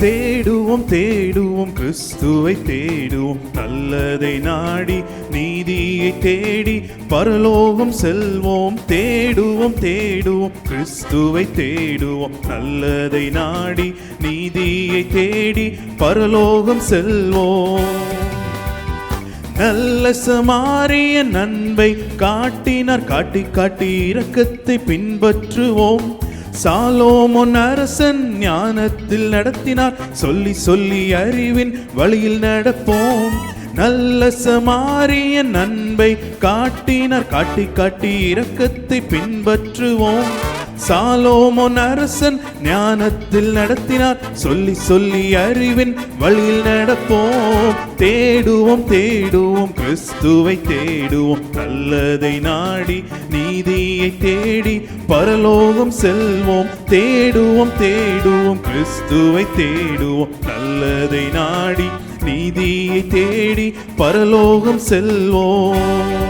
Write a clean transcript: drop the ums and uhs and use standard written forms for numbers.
தேடுவோம் தேடுவோம் கிறிஸ்துவை தேடுவோம், நல்லதை நாடி நீதியை தேடி பரலோகம் செல்வோம். தேடுவோம் தேடுவோம் கிறிஸ்துவை தேடுவோம், நல்லதை நாடி நீதியை தேடி பரலோகம் செல்வோம். நல்ல சமாரியன் அன்பை காட்டினார், காட்டி காட்டி இரக்கத்தை பின்பற்றுவோம். சாலோமோன் அரசன் ஞானத்தில் நடத்தினார், சொல்லி சொல்லி அறிவின் வழியில் நடப்போம். நல்ல சமாரியன் அன்பை காட்டினார், காட்டி காட்டி இரக்கத்தை பின்பற்றுவோம். சாலோமோன் அரசன் ஞானத்தில் நடத்தினார், சொல்லி சொல்லி அறிவின் வழியில் நடப்போம். தேடுவோம் தேடுவோம் கிறிஸ்துவை தேடுவோம், நல்லதை நாடி நீதியை தேடி பரலோகம் செல்வோம். தேடுவோம் தேடுவோம் கிறிஸ்துவை தேடுவோம், நல்லதை நாடி நீதியை தேடி பரலோகம் செல்வோம்.